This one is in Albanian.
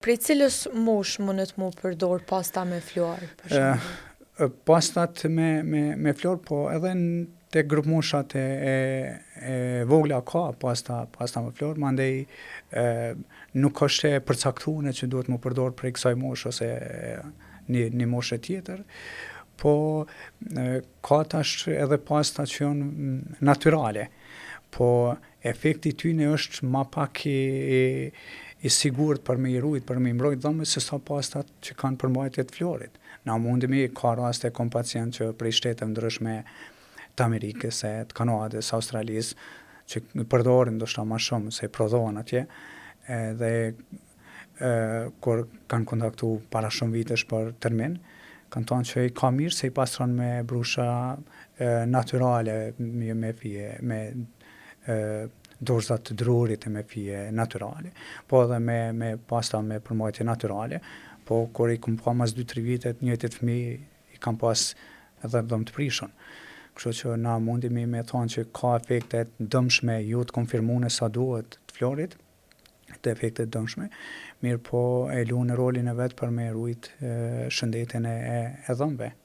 Prej cilës mosh mundet mu përdor pasta me florë, për shembull? Pastat me florë, po edhe te grupmoshat e vogla ka pasta me florë, mandej nuk është e përcaktuar që duhet mu përdor prej kësaj moshë ose një moshë tjetër, po ka tash edhe pasta që janë natyrale, po efekti tyne është ma pak i sigurt për me i rujt, për me i mbrojt dhomën se sa pastat që kanë përmbajtje të florit. Na mundemi, ka raste kom pacient që prej shteteve ndryshme të Amerikës, të Kanadës, Australisë, që përdorin ndoshta ma shumë se i prodhohen atje, edhe kur kanë kontaktu para shumë vitesh për termin, kanë thonë që i ka mirë se i pastron me brusha natyrale, me fije, me dorëza të drurit e me fije natyrale, po edhe me pasta me përmbajtje natyrale, po kur i kom pa mas 2-3 vitet njëjtit fëmijë i kam pas edhe dhomë të prishun. Kështu që na mundemi me thonë që ka efekte dëmshme, jo të konfirmuar sa duhet të florit, të efekte dëmshme, mirë po e luan rolin e vet për me rujt shëndetin e dhëmbëve.